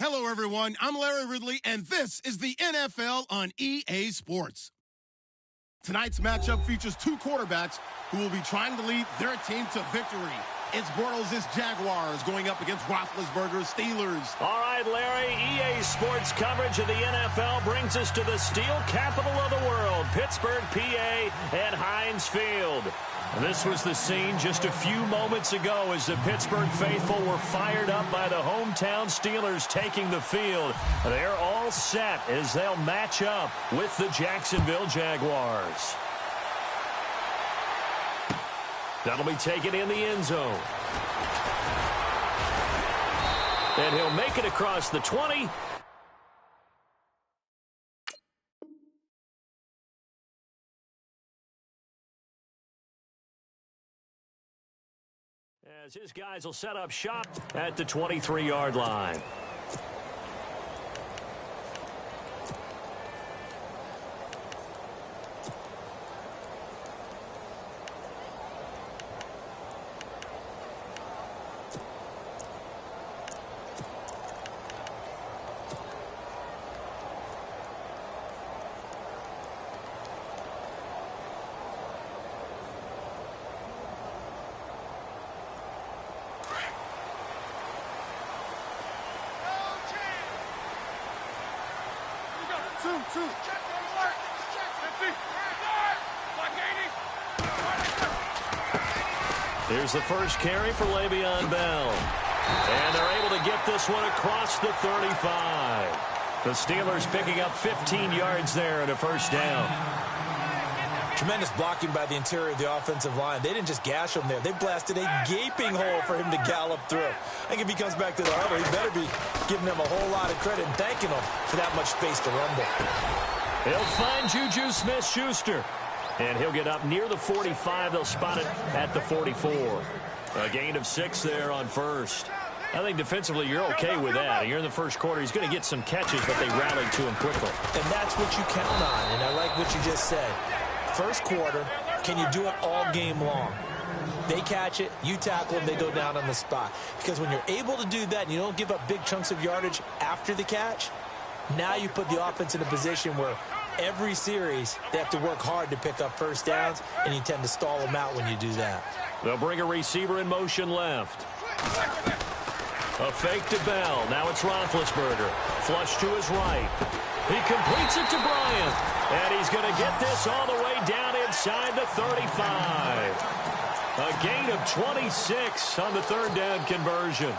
Hello, everyone. I'm Larry Ridley, and this is the NFL on EA Sports. Tonight's matchup features two quarterbacks who will be trying to lead their team to victory. It's Bortles' Jaguars going up against Roethlisberger's Steelers. All right, Larry, EA Sports coverage of the NFL brings us to the steel capital of the world, Pittsburgh, PA, at Heinz Field. This was the scene just a few moments ago as the Pittsburgh faithful were fired up by the hometown Steelers taking the field. They're all set as they'll match up with the Jacksonville Jaguars. That'll be taken in the end zone. And he'll make it across the 20. As his guys will set up shop at the 23-yard line. Here's the first carry for Le'Veon Bell. And they're able to get this one across the 35. The Steelers picking up 15 yards there and a first down. Tremendous blocking by the interior of the offensive line. They didn't just gash him there. They blasted a gaping hole for him to gallop through. I think if he comes back to the huddle, he better be giving them a whole lot of credit and thanking them for that much space to rumble. He'll find Juju Smith-Schuster. And he'll get up near the 45. They'll spot it at the 44. A gain of 6 there on first. I think defensively you're okay with that. You're in the first quarter. He's going to get some catches, but they rallied to him quickly. And that's what you count on, and I like what you just said. First quarter, can you do it all game long? They catch it, you tackle them, they go down on the spot. Because when you're able to do that and you don't give up big chunks of yardage after the catch, now you put the offense in a position where every series, they have to work hard to pick up first downs, and you tend to stall them out when you do that. They'll bring a receiver in motion left. A fake to Bell. Now it's Roethlisberger. Flush to his right. He completes it to Bryant. And he's going to get this all the way down inside the 35. A gain of 26 on the third down conversion.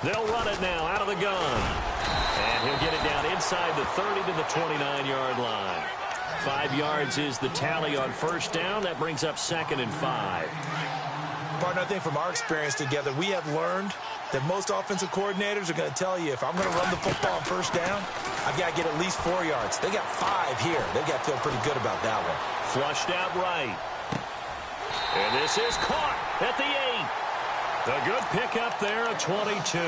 They'll run it now out of the gun. And he'll get it down inside the 30 to the 29-yard line. 5 yards is the tally on first down. That brings up 2nd and 5. Partner, I think from our experience together, we have learned that most offensive coordinators are going to tell you, if I'm going to run the football on first down, I've got to get at least 4 yards. They got 5 here. They've got to feel pretty good about that one. Flushed out right. And this is caught at the 8. A good pickup there, a 22.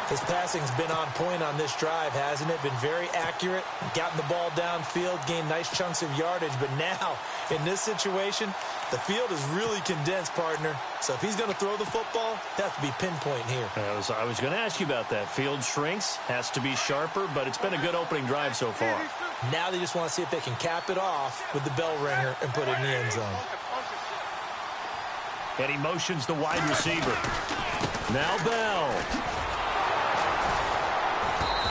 His passing's been on point on this drive, hasn't it? Been very accurate, gotten the ball downfield, gained nice chunks of yardage. But now, in this situation, the field is really condensed, partner. So if he's going to throw the football, that has to be pinpoint here. I was going to ask you about that. Field shrinks, has to be sharper, but it's been a good opening drive so far. Now they just want to see if they can cap it off with the bell ringer and put it in the end zone. And he motions the wide receiver. Now Bell.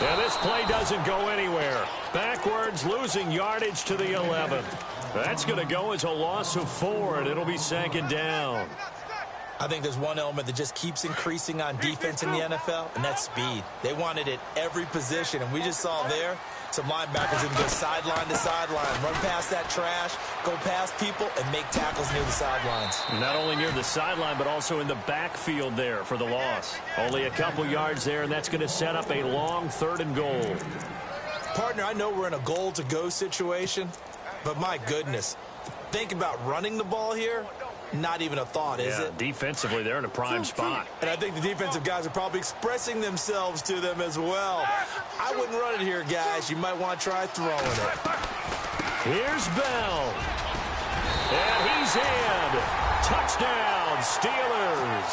And this play doesn't go anywhere. Backwards, losing yardage to the 11. That's going to go as a loss of 4, and it'll be 2nd down. I think there's one element that just keeps increasing on defense in the NFL, and that's speed. They want it at every position, and we just saw there some linebackers who can go sideline to sideline, run past that trash, go past people, and make tackles near the sidelines. Not only near the sideline, but also in the backfield there for the loss. Only a couple yards there, and that's going to set up a long 3rd and goal. Partner, I know we're in a goal-to-go situation, but my goodness, think about running the ball here. Not even a thought, is it? Defensively, they're in a prime spot. And I think the defensive guys are probably expressing themselves to them as well. I wouldn't run it here, guys. You might want to try throwing it. Here's Bell. And he's in. Touchdown, Steelers.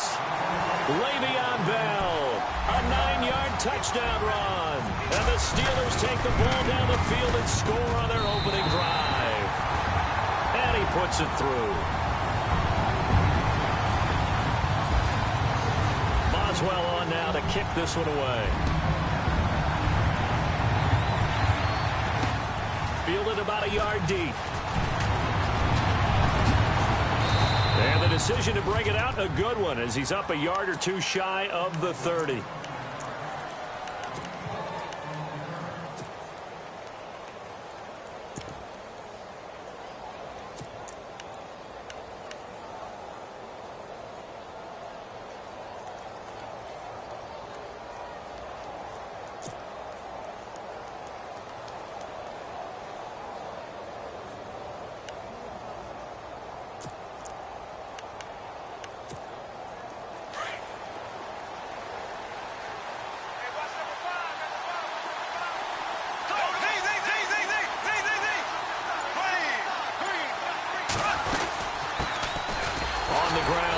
Le'Veon Bell. A 9-yard touchdown run. And the Steelers take the ball down the field and score on their opening drive. And he puts it through. Boswell on now to kick this one away. Fielded about a yard deep. And the decision to bring it out, a good one, as he's up a yard or two shy of the 30.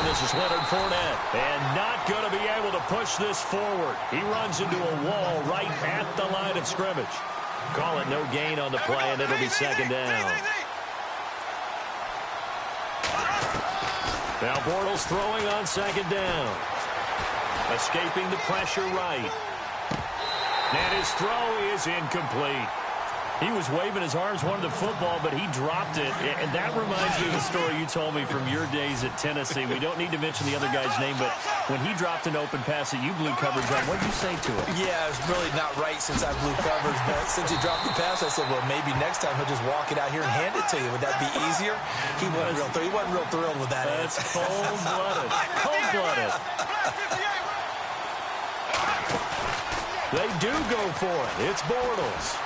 This is Leonard Fournette, and not going to be able to push this forward. He runs into a wall right at the line of scrimmage. Call it no gain on the play, and it'll be 2nd down. Now Bortles throwing on 2nd down. Escaping the pressure right. And his throw is incomplete. He was waving his arms, wanted the football, but he dropped it. And that reminds me of the story you told me from your days at Tennessee. We don't need to mention the other guy's name, but when he dropped an open pass that you blew coverage on, what did you say to him? Yeah, it's really not right since I blew coverage, but since he dropped the pass, I said, well, maybe next time he'll just walk it out here and hand it to you. Would that be easier? He wasn't real thrilled with that. That's cold-blooded. Cold-blooded. They do go for it. It's Bortles.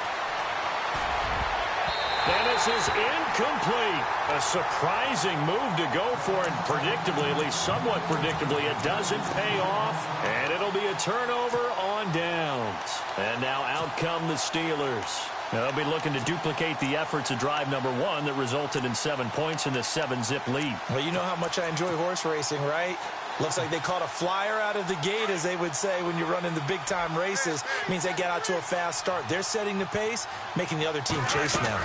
And this is incomplete. A surprising move to go for it. Predictably, at least somewhat predictably, it doesn't pay off. And it'll be a turnover on downs. And now out come the Steelers. They'll be looking to duplicate the efforts of drive number 1 that resulted in 7 points in the 7-zip lead. Well, you know how much I enjoy horse racing, right? Looks like they caught a flyer out of the gate, as they would say when you're running the big-time races. Means they get out to a fast start. They're setting the pace, making the other team chase now.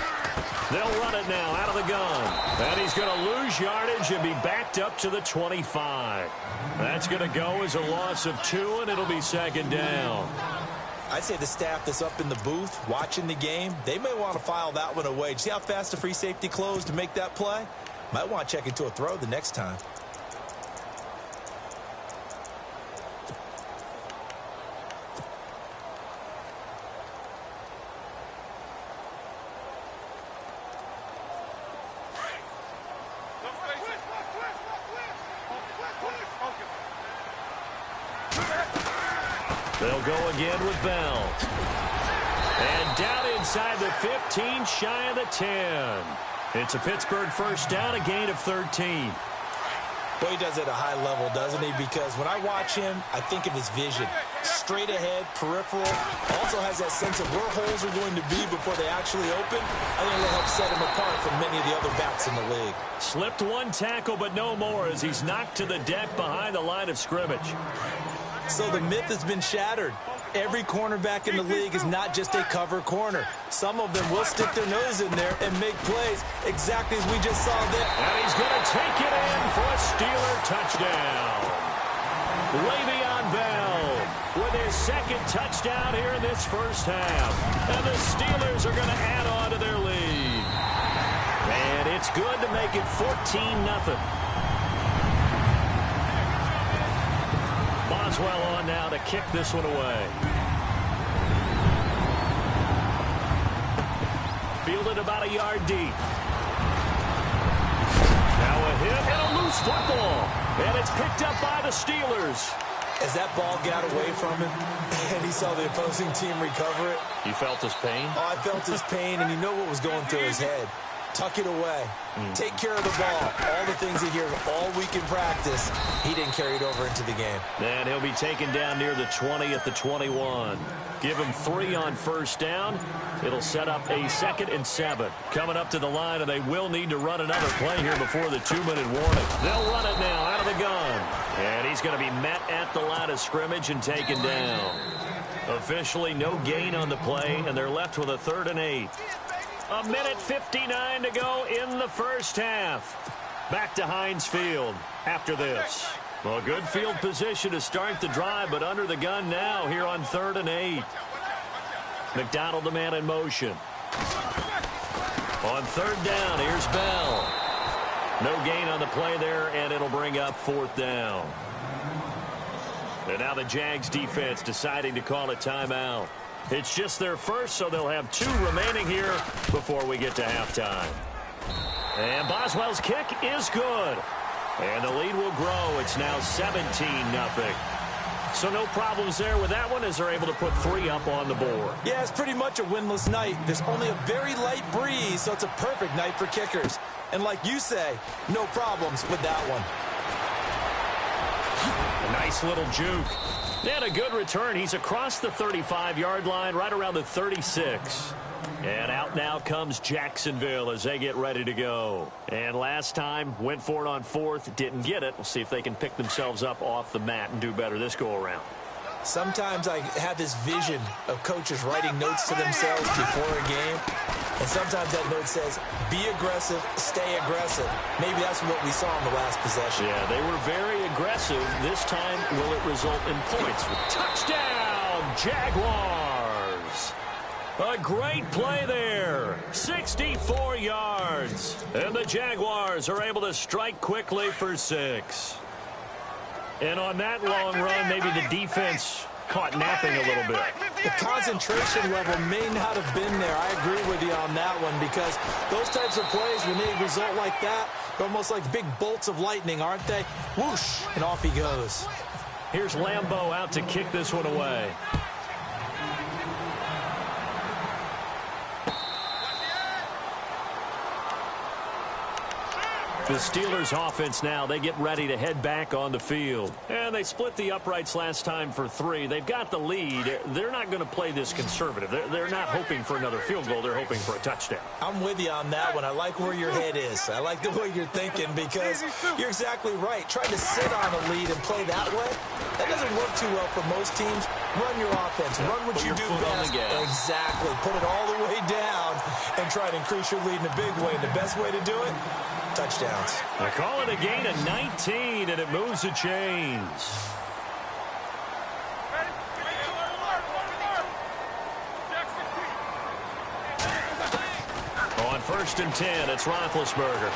They'll run it now out of the gun. And he's going to lose yardage and be backed up to the 25. That's going to go as a loss of 2, and it'll be 2nd down. I'd say the staff that's up in the booth watching the game, they may want to file that one away. See how fast the free safety closed to make that play? Might want to check into a throw the next time. They'll go again with Bell. And down inside the 15, shy of the 10. It's a Pittsburgh first down, a gain of 13. Well, he does it at a high level, doesn't he? Because when I watch him, I think of his vision. Straight ahead, peripheral. Also has that sense of where holes are going to be before they actually open. I think it'll help set him apart from many of the other backs in the league. Slipped one tackle, but no more as he's knocked to the deck behind the line of scrimmage. So the myth has been shattered. Every cornerback in the league is not just a cover corner. Some of them will stick their nose in there and make plays, exactly as we just saw there. And he's going to take it in for a Steeler touchdown. Le'Veon Bell with his 2nd touchdown here in this first half. And the Steelers are going to add on to their lead. And it's good to make it 14-0. Boswell on now to kick this one away. Fielded about a yard deep. Now a hit and a loose football. And it's picked up by the Steelers. As that ball got away from him and he saw the opposing team recover it. You felt his pain? Oh, I felt his pain, and you know what was going through his head. Tuck it away. Take care of the ball. All the things he hears all week in practice, he didn't carry it over into the game. And he'll be taken down near the 20 at the 21. Give him 3 on first down. It'll set up a 2nd and 7. Coming up to the line, and they will need to run another play here before the 2-minute warning. They'll run it now out of the gun. And he's going to be met at the line of scrimmage and taken down. Officially no gain on the play, and they're left with a 3rd and 8. A minute 59 to go in the first half. Back to Heinz Field after this. Well, good field position to start the drive, but under the gun now here on 3rd and 8. McDonald, the man in motion. On 3rd down, here's Bell. No gain on the play there, and it'll bring up 4th down. And now the Jags defense deciding to call a timeout. It's just their first, so they'll have 2 remaining here before we get to halftime. And Boswell's kick is good. And the lead will grow. It's now 17-0. So no problems there with that one as they're able to put 3 up on the board. Yeah, it's pretty much a winless night. There's only a very light breeze, so it's a perfect night for kickers. And like you say, no problems with that one. A nice little juke. And a good return. He's across the 35-yard line, right around the 36. And out now comes Jacksonville as they get ready to go. And last time, went for it on 4th, didn't get it. We'll see if they can pick themselves up off the mat and do better this go-around. Sometimes I have this vision of coaches writing notes to themselves before a game. And sometimes that note says, be aggressive, stay aggressive. Maybe that's what we saw in the last possession. Yeah, they were very aggressive. This time, will it result in points? Touchdown, Jaguars! A great play there. 64 yards. And the Jaguars are able to strike quickly for 6. And on that long run, maybe the defense caught napping a little bit. The concentration level may not have been there. I agree with you on that one because those types of plays, when they result like that, they're almost like big bolts of lightning, aren't they? Whoosh, and off he goes. Here's Lambeau out to kick this one away. The Steelers offense now, they get ready to head back on the field. And they split the uprights last time for 3. They've got the lead. They're not going to play this conservative. They're not hoping for another field goal. They're hoping for a touchdown. I'm with you on that one. I like where your head is. I like the way you're thinking because you're exactly right. Trying to sit on a lead and play that way, that doesn't work too well for most teams. Run your offense. Run what you do best. Exactly. Put it all the way down and try to increase your lead in a big way. And the best way to do it, touchdowns. They call it a gain of 19, and it moves the chains. On 1st and 10, it's Roethlisberger.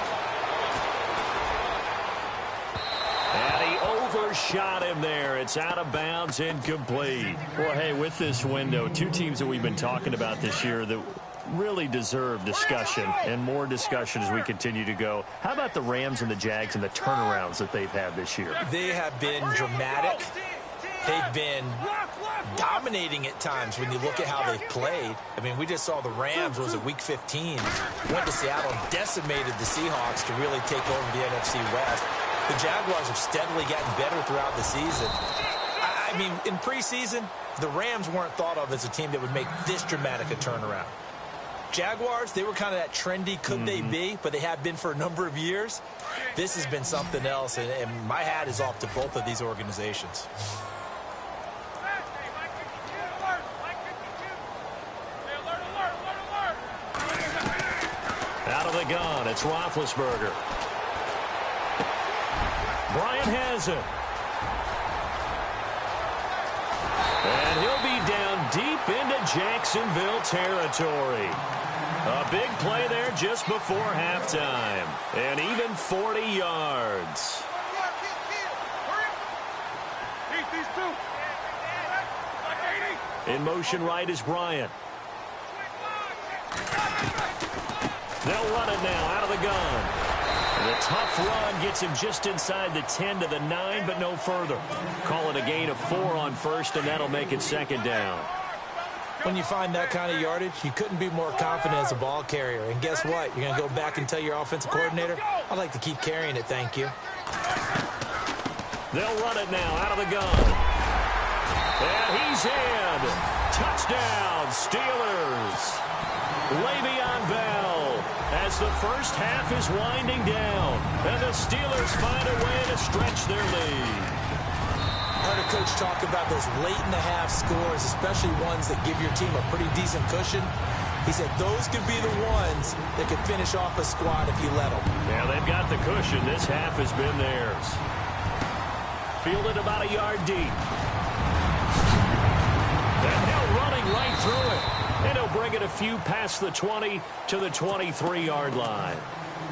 And he overshot him there. It's out of bounds, incomplete. Well, hey, with this window, 2 teams that we've been talking about this year that really deserve discussion and more discussion as we continue to go. How about the Rams and the Jags and the turnarounds that they've had this year? They have been dramatic. They've been dominating at times when you look at how they've played. I mean, we just saw the Rams was at week 15. Went to Seattle and decimated the Seahawks to really take over the NFC West. The Jaguars have steadily gotten better throughout the season. I mean, in preseason, the Rams weren't thought of as a team that would make this dramatic a turnaround. Jaguars, they were kind of that trendy could they be, but they have been for a number of years. This has been something else, and my hat is off to both of these organizations. Out of the gun, it's Roethlisberger. Bryant has it. And he'll be down deep into Jacksonville territory. A big play there just before halftime. And even 40 yards. In motion right is Bryant. They'll run it now out of the gun. And the tough run gets him just inside the 10 to the 9, but no further. Call it a gain of 4 on first, and that'll make it second down. When you find that kind of yardage, you couldn't be more confident as a ball carrier. And guess what? You're going to go back and tell your offensive coordinator, I'd like to keep carrying it, thank you. They'll run it now out of the gun. And he's in. Touchdown, Steelers. Le'Veon Bell as the first half is winding down. And the Steelers find a way to stretch their lead. I heard a coach talk about those late-in-the-half scores, especially ones that give your team a pretty decent cushion. He said those could be the ones that could finish off a squad if you let them. Yeah, they've got the cushion. This half has been theirs. Fielded about a yard deep. And Hill running right through it. And he'll bring it a few past the 20 to the 23-yard line.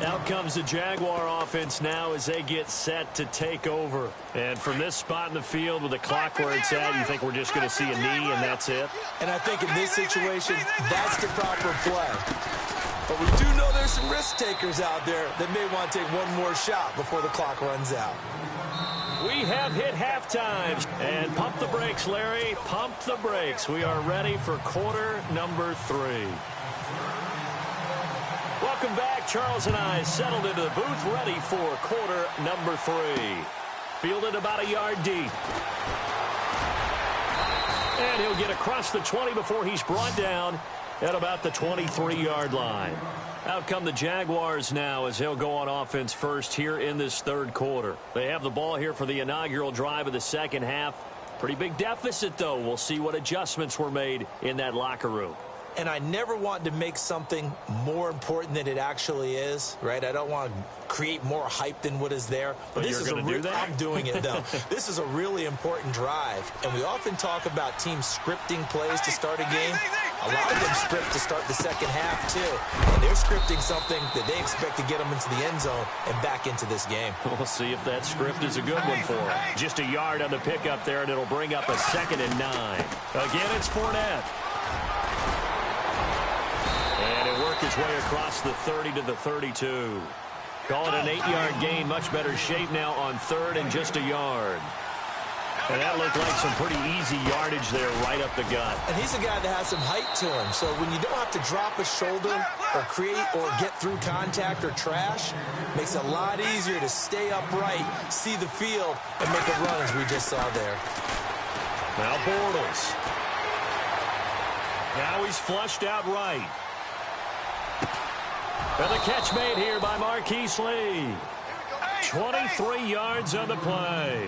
Out comes the Jaguar offense now as they get set to take over. And from this spot in the field with the clock where it's at, you think we're just going to see a knee and that's it? And I think in this situation, that's the proper play. But we do know there's some risk takers out there that may want to take one more shot before the clock runs out. We have hit halftime. And pump the brakes, Larry. Pump the brakes. We are ready for quarter number 3. Welcome back. Charles and I settled into the booth, ready for quarter number 3. Fielded about a yard deep. And he'll get across the 20 before he's brought down at about the 23-yard line. Out come the Jaguars now as they'll go on offense first here in this third quarter. They have the ball here for the inaugural drive of the second half. Pretty big deficit, though. We'll see what adjustments were made in that locker room. And I never want to make something more important than it actually is, right? I don't want to create more hype than what is there. But this is going to do that? I'm doing it, though. This is a really important drive. And we often talk about teams scripting plays to start a game. A lot of them script to start the second half, too. And they're scripting something that they expect to get them into the end zone and back into this game. We'll see if that script is a good one for them. Just a yard on the pickup there, and it'll bring up a 2nd and 9. Again, it's Fournette. And he'll work his way across the 30 to the 32. Call it an 8-yard gain. Much better shape now on 3rd and just a yard. And that looked like some pretty easy yardage there right up the gut. And he's a guy that has some height to him. So when you don't have to drop a shoulder or create or get through contact or trash, makes it a lot easier to stay upright, see the field, and make a run as we just saw there. Now Bortles. Now he's flushed out right. And the catch made here by Marquise Lee. 23 yards on the play.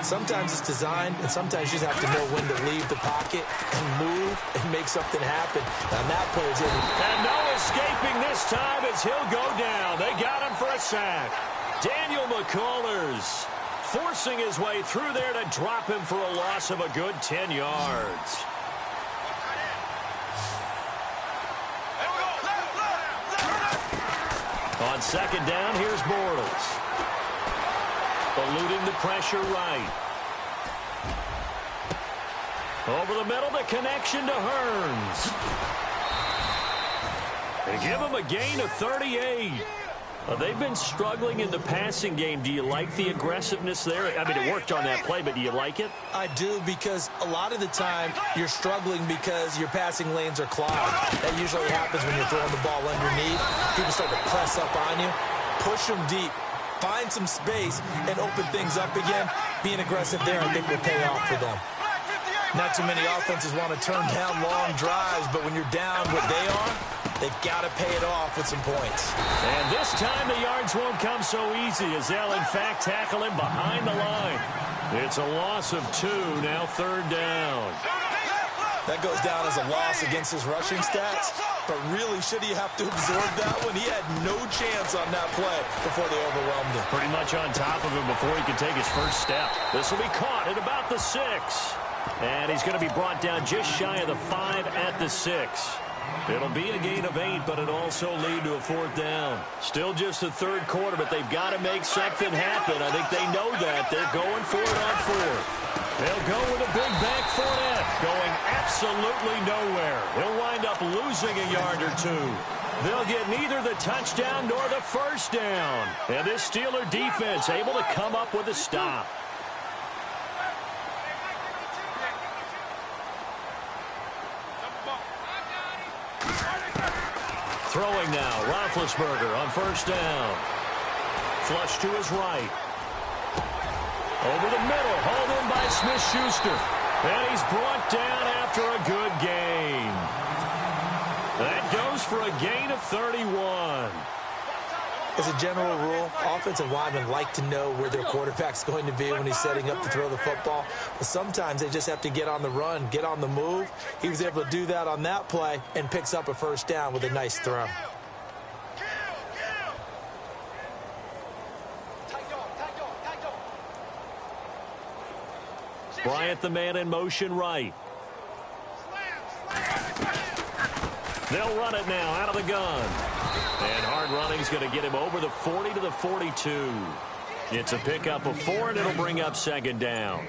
Sometimes it's designed, and sometimes you just have to know when to leave the pocket and move and make something happen. Now that player's in. And no escaping this time as he'll go down. They got him for a sack. Daniel McCullers forcing his way through there to drop him for a loss of a good 10 yards. On 2nd down, here's Bortles. Eluding the pressure right. Over the middle, the connection to Hearns. They give him a gain of 38. They've been struggling in the passing game. Do you like the aggressiveness there? I mean, it worked on that play, but do you like it? I do, because a lot of the time you're struggling because your passing lanes are clogged. That usually happens when you're throwing the ball underneath. People start to press up on you. Push them deep. Find some space and open things up again. Being aggressive there, I think, will pay off for them. Not too many offenses want to turn down long drives, but when you're down what they are, they've got to pay it off with some points. And this time the yards won't come so easy as they'll, in fact, tackle him behind the line. It's a loss of 2, now 3rd down. That goes down as a loss against his rushing stats, but really, should he have to absorb that one? He had no chance on that play before they overwhelmed him. Pretty much on top of him before he could take his first step. This will be caught at about the 6. And he's going to be brought down just shy of the 5 at the 6. It'll be a gain of 8, but it also lead to a 4th down. Still just the 3rd quarter, but they've got to make something happen. I think they know that. They're going for it on 4th. They'll go with a big back Fournette, going absolutely nowhere. He'll wind up losing a yard or 2. They'll get neither the touchdown nor the 1st down. And this Steeler defense able to come up with a stop. Throwing now, Roethlisberger on 1st down. Flush to his right. Over the middle, hauled in by Smith-Schuster. And he's brought down after a good gain. That goes for a gain of 31. As a general rule, offensive linemen like to know where their quarterback's going to be when he's setting up to throw the football. But sometimes they just have to get on the run, get on the move. He was able to do that on that play and picks up a 1st down with a nice throw. Bryant, the man in motion right. They'll run it now out of the gun. And hard running's going to get him over the 40 to the 42. It's a pickup of 4, and it'll bring up 2nd down.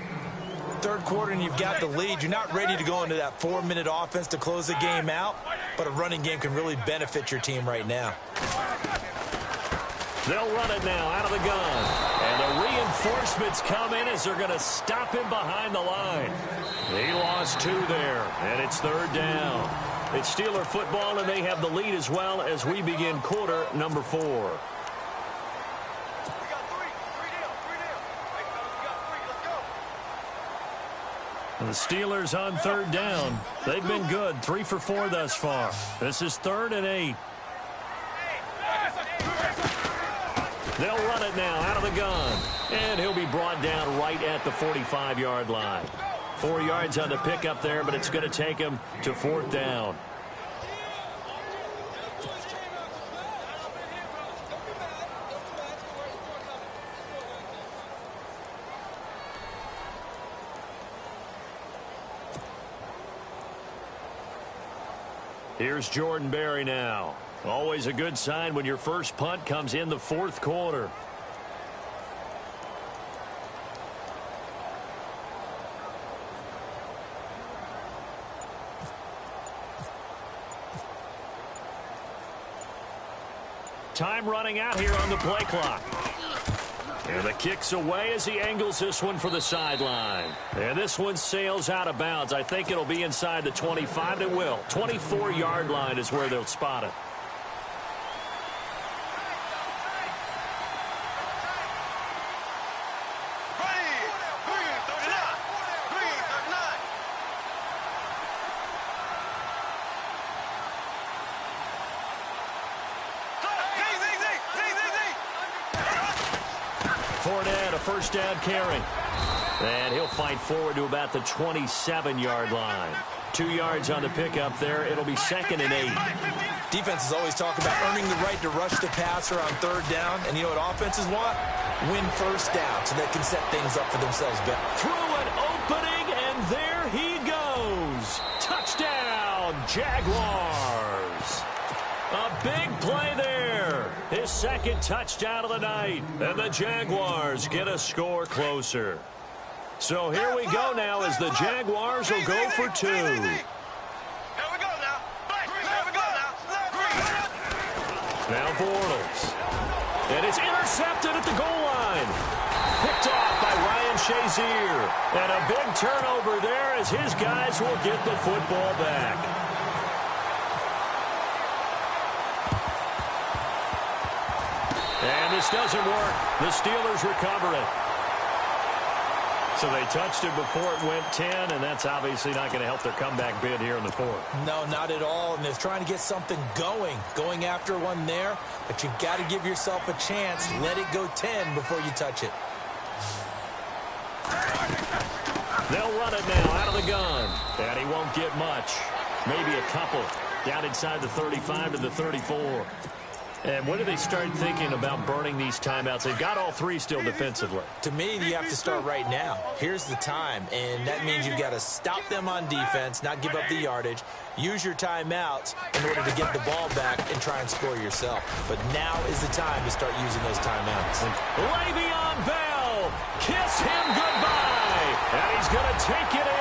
3rd quarter, and you've got the lead. You're not ready to go into that 4-minute offense to close the game out, but a running game can really benefit your team right now. They'll run it now out of the gun. And the reinforcements come in as they're going to stop him behind the line. He lost 2 there, and it's 3rd down. It's Steeler football, and they have the lead as well as we begin quarter number 4. The Steelers on 3rd down. They've been good, 3 for 4 thus far. This is 3rd and 8. They'll run it now out of the gun. And he'll be brought down right at the 45-yard line. 4 yards on the pickup there, but it's going to take him to 4th down. Here's Jordan Berry now. Always a good sign when your first punt comes in the 4th quarter. Time running out here on the play clock. And the kick's away as he angles this one for the sideline. And this one sails out of bounds. I think it'll be inside the 25. It will. 24-yard line is where they'll spot it. Fournette, a 1st down carry. And he'll fight forward to about the 27-yard line. 2 yards on the pickup there. It'll be 2nd and 8. Defenses always talk about earning the right to rush the passer on 3rd down. And you know what offenses want? Win 1st down so they can set things up for themselves better. Through an opening, and there he goes. Touchdown, Jaguars. A big play there. His 2nd touchdown of the night. And the Jaguars get a score closer. So here we go now as the Jaguars will go for 2. Here we go now. Now Bortles. And it's intercepted at the goal line. Picked off by Ryan Shazier. And a big turnover there as his guys will get the football back. And this doesn't work. The Steelers recover it. So they touched it before it went 10, and that's obviously not going to help their comeback bid here in the 4th. No, not at all. And they're trying to get something going after one there. But you've got to give yourself a chance. Let it go 10 before you touch it. They'll run it now out of the gun. And he won't get much. Maybe a couple. Down inside the 35 to the 34. And when do they start thinking about burning these timeouts? They've got all three still defensively. To me, you have to start right now. Here's the time, and that means you've got to stop them on defense, not give up the yardage, use your timeouts in order to get the ball back and try and score yourself. But now is the time to start using those timeouts. Le'Veon Bell, kiss him goodbye. And he's going to take it in.